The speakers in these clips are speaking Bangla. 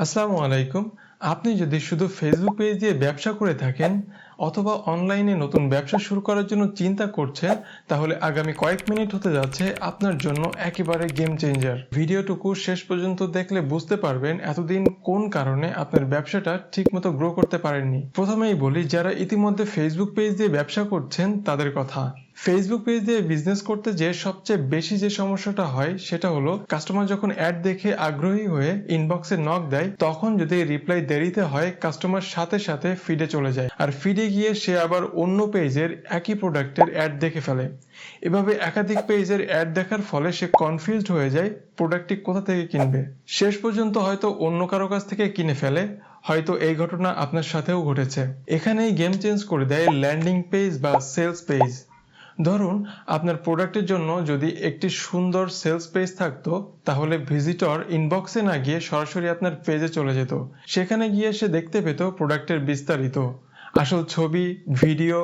আসসালামু আলাইকুম। আপনি যদি শুধু ফেসবুক পেজ দিয়ে ব্যবসা করে থাকেন অথবা অনলাইনে নতুন ব্যবসা শুরু করার জন্য চিন্তা করছেন, তাহলে আগামী কয়েক মিনিট হতে যাচ্ছে আপনার জন্য একেবারে গেম চেঞ্জার। ভিডিওটুকু শেষ পর্যন্ত দেখলে বুঝতে পারবেন এতদিন কোন কারণে আপনার ব্যবসাটা ঠিকমতো গ্রো করতে পারেননি। প্রথমেই বলি, যারা ইতিমধ্যে ফেসবুক পেজ দিয়ে ব্যবসা করছেন তাদের কথা। ফেসবুক পেজ দিয়ে বিজনেস করতে যে সবচেয়ে বেশি যে সমস্যাটা হয় সেটা হলো, কাস্টমার যখন অ্যাড দেখে আগ্রহী হয়ে ইনবক্সে নক দেয়, তখন যদি রিপ্লাই দেরিতে হয় কাস্টমার সাথে সাথে ফিডে চলে যায়, আর ফিডে গিয়ে সে আবার অন্য পেজের একই প্রোডাক্টের অ্যাড দেখে ফেলে। এভাবে একাধিক পেজের অ্যাড দেখার ফলে সে কনফিউজড হয়ে যায় প্রোডাক্টটি কোথা থেকে কিনবে। শেষ পর্যন্ত হয়তো অন্য কারো কাছ থেকে কিনে ফেলে। হয়তো এই ঘটনা আপনার সাথেও ঘটেছে। এখানেই গেম চেঞ্জ করে দেয় ল্যান্ডিং পেজ বা সেলস পেজ। ধরুন, আপনার প্রোডাক্টের জন্য যদি একটি সুন্দর সেলস পেজ থাকতো, তাহলে ভিজিটর ইনবক্সে না গিয়ে সরাসরি আপনার পেজে চলে যেত। সেখানে গিয়ে সে দেখতে পেত প্রোডাক্টের বিস্তারিত, আসল ছবি, ভিডিও,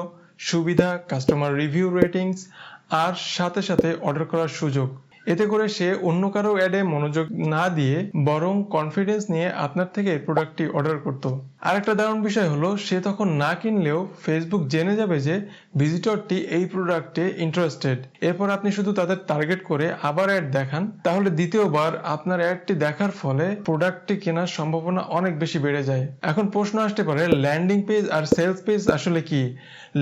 সুবিধা, কাস্টমার রিভিউ, রেটিংস, আর সাথে সাথে অর্ডার করার সুযোগ। এতে করে সে অন্য কারো অ্যাডে মনোযোগ না দিয়ে বরং কনফিডেন্স নিয়ে আপনার থেকে প্রোডাক্টটি অর্ডার করত। আরেকটা দারুণ বিষয় হলো, সে তখন না কিনলেও ফেসবুক জেনে যাবে যে ভিজিটরটি এই প্রোডাক্টে ইন্টারেস্টেড। এরপর আপনি শুধু তাদের টার্গেট করে আবার অ্যাড দেখান, তাহলে দ্বিতীয়বার আপনার অ্যাডটি দেখার ফলে প্রোডাক্টটি কেনার সম্ভাবনা অনেক বেশি বেড়ে যায়। এখন প্রশ্ন আসতে পারে, ল্যান্ডিং পেজ আর সেলস পেজ আসলে কি?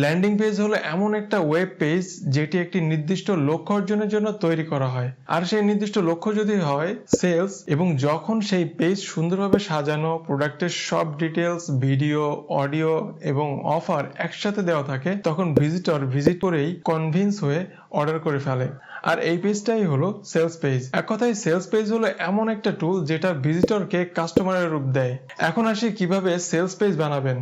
ল্যান্ডিং পেজ হলো এমন একটা ওয়েব পেজ যেটি একটি নির্দিষ্ট লক্ষ্য অর্জনের জন্য তৈরি করা হয়, আর সেই নির্দিষ্ট লক্ষ্য যদি হয় সেলস, এবং যখন সেই পেজ সুন্দরভাবে সাজানো, প্রোডাক্টের সব ডিটেলস, ভিডিও, অডিও এবং অফার একসাথে দেওয়া থাকে, তখন ভিজিটর ভিজিট করেই কনভিন্স হয়ে অর্ডার করে ফেলে। আর এই পেজটাই হলো সেলস পেজ। এক কথায় সেলস পেজ হলো এমন একটা টুল যেটা ভিজিটরকে কাস্টমারের রূপ দেয়। এখন আসি কিভাবে সেলস পেজ বানাবেন।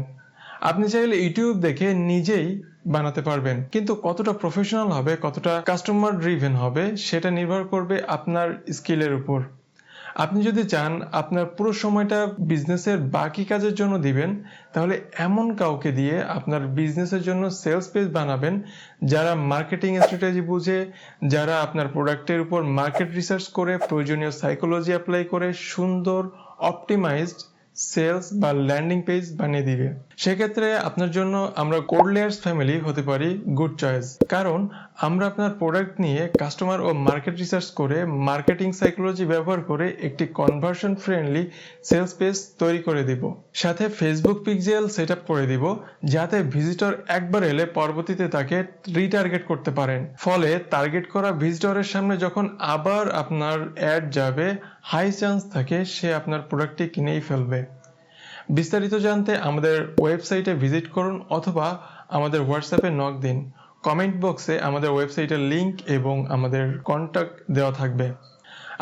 আপনি চাইলে ইউটিউব দেখে নিজেই বানাতে পারবেন, কিন্তু কতটা প্রফেশনাল হবে, কতটা কাস্টমার ড্রিভেন হবে, সেটা নির্ভর করবে আপনার স্কিলের উপর। আপনি যদি চান আপনার পুরো সময়টা বিজনেসের বাকি কাজের জন্য দিবেন, তাহলে এমন কাউকে দিয়ে আপনার বিজনেসের জন্য সেলস পেজ বানাবেন যারা মার্কেটিং স্ট্র্যাটেজি বুঝে, যারা আপনার প্রোডাক্টের উপর মার্কেট রিসার্চ করে, প্রয়োজনীয় সাইকোলজি অ্যাপ্লাই করে সুন্দর অপটিমাইজড সেলস বা ল্যান্ডিং পেজ বানিয়ে দিবে। সেক্ষেত্রে আপনার জন্য আমরা কোডলেয়ার্স ফ্যামিলি হতে পারি গুড চয়েস, কারণ আমরা আপনার প্রোডাক্ট নিয়ে কাস্টমার ও মার্কেট রিসার্চ করে, মার্কেটিং সাইকোলজি ব্যবহার করে একটি কনভার্সন ফ্রেন্ডলি সেলস পেজ তৈরি করে দিব। সাথে ফেসবুক পিক্সেল সেটআপ করে দিব, যাতে ভিজিটর একবার এলে পরবর্তীতে তাকে রিটার্গেট করতে পারেন। ফলে টার্গেট করা ভিজিটরের সামনে যখন আবার আপনার অ্যাড যাবে, হাই চান্স থাকে সে আপনার প্রোডাক্টটি কিনেই ফেলবে। বিস্তারিত জানতে আমাদের ওয়েবসাইটে ভিজিট করুন অথবা আমাদের হোয়াটসঅ্যাপে নক দিন। কমেন্ট বক্সে আমাদের ওয়েবসাইটের লিংক এবং আমাদের কন্ট্যাক্ট দেওয়া থাকবে।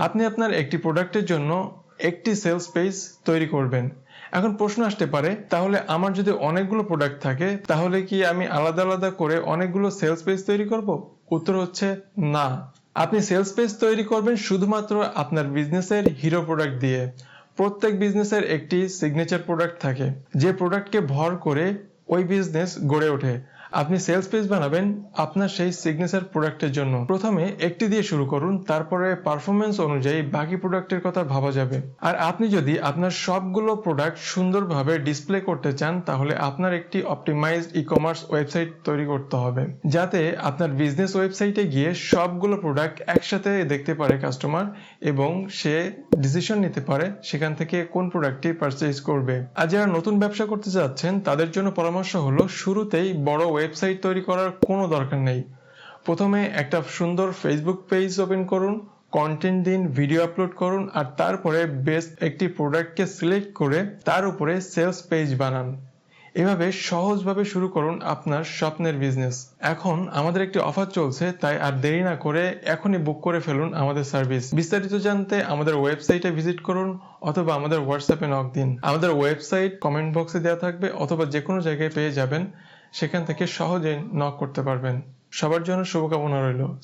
আপনি আপনার একটি প্রোডাক্টের জন্য একটি সেলস পেজ তৈরি করবেন। এখন প্রশ্ন আসতে পারে, তাহলে আমার যদি অনেকগুলো প্রোডাক্ট থাকে, তাহলে কি আমি আলাদা আলাদা করে অনেকগুলো সেলস পেজ তৈরি করব? উত্তর হচ্ছে না। আপনি সেলস পেজ তৈরি করবেন শুধুমাত্র আপনার বিজনেসের হিরো প্রোডাক্ট দিয়ে। প্রত্যেক বিজনেসের একটি সিগনেচার প্রোডাক্ট থাকে, যে প্রোডাক্টকে ভর করে ওই বিজনেস গড়ে ওঠে। আপনি সেলস পেজ বানাবেন আপনার সেই সিগনেচার প্রোডাক্টের জন্য। প্রথমে একটি দিয়ে শুরু করুন, তারপরে পারফরমেন্স অনুযায়ী বাকি প্রোডাক্টের কথা ভাবা যাবে। আর আপনি যদি আপনার সবগুলো প্রোডাক্ট সুন্দরভাবে ডিসপ্লে করতে চান, তাহলে আপনার একটি অপটিমাইজড ই-কমার্স ওয়েবসাইট তৈরি করতে হবে, যাতে আপনার বিজনেস ওয়েবসাইটে গিয়ে সবগুলো প্রোডাক্ট একসাথে দেখতে পারে কাস্টমার, এবং সে ডিসিশন নিতে পারে সেখান থেকে কোন প্রোডাক্টটি পারচেজ করবে। আর যারা নতুন ব্যবসা করতে যাচ্ছেন তাদের জন্য পরামর্শ হলো, শুরুতেই বড় ওয়েবসাইট তৈরি করার কোনো দরকার নেই। প্রথমে একটা সুন্দর ফেসবুক পেজ ওপেন করুন, কন্টেন্ট দিন, ভিডিও আপলোড করুন, আর তারপরে বেস্ট একটি প্রোডাক্টকে সিলেক্ট করে তার উপরে সেলস পেজ বানান। এভাবে সহজভাবে শুরু করুন আপনার স্বপ্নের বিজনেস। এখন আমাদের একটি অফার চলছে, তাই আর দেরি না করে এখনই বুক করে ফেলুন আমাদের সার্ভিস। বিস্তারিত জানতে আমাদের ওয়েবসাইটে ভিজিট করুন অথবা আমাদের হোয়াটসঅ্যাপে নক দিন। আমাদের ওয়েবসাইট কমেন্ট বক্সে দেওয়া থাকবে অথবা যে কোনো জায়গায় পেয়ে যাবেন, সেখান থেকে সহজে নক করতে পারবেন। সবার জন্য শুভকামনা রইল।